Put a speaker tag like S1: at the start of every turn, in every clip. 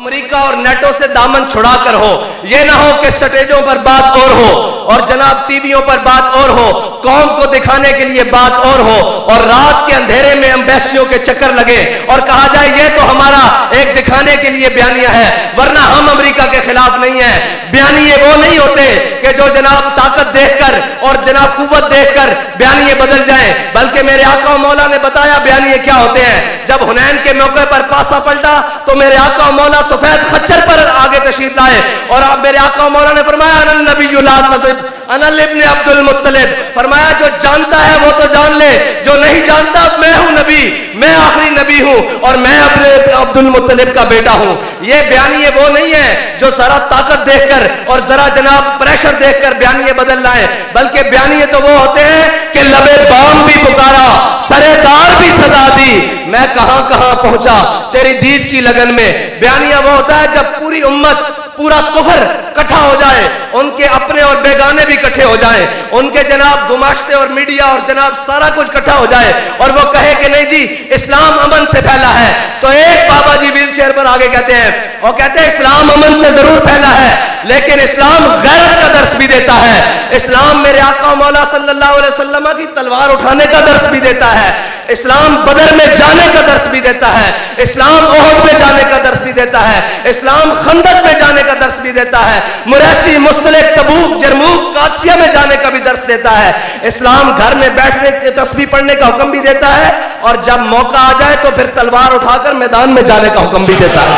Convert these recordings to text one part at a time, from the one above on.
S1: America और NATO से दामन छुड़ा कर हो, ये ना हो कि स्टेजों पर बात और हो और जनाब टीवियों पर बात और हो, कौम को दिखाने के लिए बात और हो और रात के अंधेरे में एम्बेसियों के चक्कर लगे और कहा जाए ये तो हमारा एक दिखाने के लिए बयानिया है, वरना हम अमेरिका के खिलाफ नहीं है। बयानिए वो नहीं होते कि जो जनाब ताकत देखकर और जनाब कुव्वत देखकर बयानिए बदल जाए, बल्कि मेरे आका और मौला ने बताया बयानिए क्या होते हैं। जब हुनैन के मौके पर पासा पलटा तो मेरे आका और मौला सफेद खच्चर पर आगे तशरीफ लाए और अब मेरे आका और मौला ने फरमाया अनन नबियुल ला कज़िब अनल इब्न अब्दुल मुत्तलिब, फरमाया जो जानता है वो तो जान ले, जो नहीं जानता मैं हूं नबी, मैं आखिरी नबी हूं और मैं अपने अब्दुल मुत्तलिब का बेटा हूं। ये बयानिए वो नहीं है जो जरा ताकत देखकर और जरा जनाब प्रेशर देखकर बयानिए बदल लाए, बल्कि बयानिए तो वो होते हैं कि लबे बाम भी पुकारा, सरेदार भी सदा दी, मैं कहां कहां पहुंचा तेरी दीद की लगन में। बयानिया वो होता है जब पूरी उम्मत पूरा कुफर इकट्ठा हो जाए, उनके अपने और बेगाने भी इकट्ठे हो जाए, उनके जनाब गुमाश्ते और मीडिया और जनाब सारा कुछ इकट्ठा हो जाए और वो कहे कि नहीं जी इस्लाम अमन से फैला है, तो एक बाबा जी व्हील चेयर पर आगे कहते हैं और कहते हैं इस्लाम अमन से जरूर फैला है लेकिन इस्लाम गैरत का दर्स भी देता है। इस्लाम मेरे आका मौला सल्लल्लाहु अलैहि वसल्लम की तलवार उठाने का दर्स भी देता है, इस्लाम बदर में जाने का दर्स भी देता है, इस्लाम ओहद में जाने का दर्स भी देता है, इस्लाम खंदक में जाने का दर्स भी देता है, मुरैसी मुस्तलिक तबूक जरमूक कादसिया में जाने का भी दर्स देता है। इस्लाम घर में बैठने के तस्बीह पढ़ने का हुक्म भी देता है और जब मौका आ जाए तो फिर तलवार उठाकर मैदान में जाने का हुक्म भी देता है।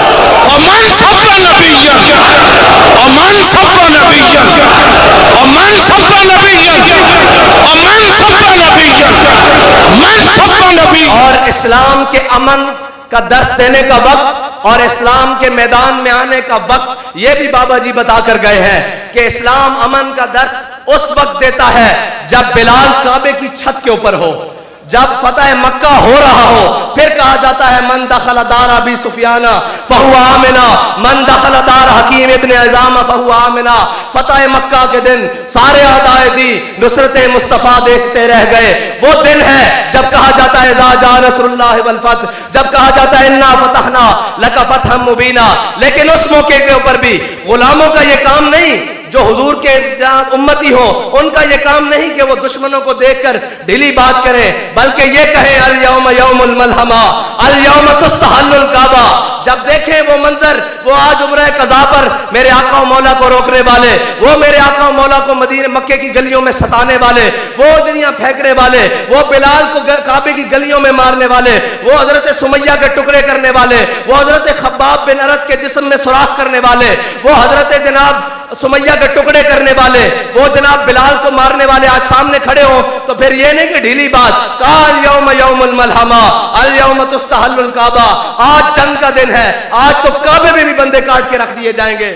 S1: और इस्लाम के अमन का दर्स देने का वक्त और इस्लाम के मैदान में आने का वक्त ये भी बाबा जी बता कर गए हैं कि इस्लाम अमन का दर्स उस वक्त देता है जब बिलाल काबे की छत के ऊपर हो, जब फतह मक्का हो रहा हो, फिर कहा जाता है मन दखल दार अबी सुफियाना फहुवा आमिना, मन दखल दार हकीम इब्न हिज़ाम फहुवा आमिना। फतह मक्का के दिन सारे आदाए दी नुसरत मुस्तफा देखते रह गए। वो दिन है जब कहा जाता है इज़ा जा नस्रुल्लाहि वल फतह, जब कहा जाता है इन्ना फतहना लका फतहम मुबीना। लेकिन उस मौके के ऊपर भी गुलामों का ये काम नहीं, जो हुजूर के उम्मती हो उनका ये काम नहीं कि वो दुश्मनों को देखकर ढीली बात करें, बल्कि ये कहें अल यौम यौमुल मलहमा अल यौम तुस्तहल्लुल काबा। जब देखें वो मंजर, वो आज उम्रे कज़ा पर मेरे आका मौला को रोकने वाले, वो मेरे आका मौला को मदीने मक्के की गलियों में सताने वाले, वो उजरियां फेंकने वाले, वो बिलाल को काबे की गलियों में मारने वाले, वो हजरत सुमैया के टुकड़े करने वाले, वो हजरत खब्बाब बिन अरत के जिस्म में सुराख करने वाले, वो हजरत जनाब सुमैया के टुकड़े करने वाले, वो जनाब बिलाल को मारने वाले आज सामने खड़े हो तो फिर ये नहीं कि ढीली बात, काल यौम यौमुल मलहमा अल यौम तुस्तहल्लुल काबा, आज जंग का दिन है, आज तो काबे में भी बंदे काट के रख दिए जाएंगे।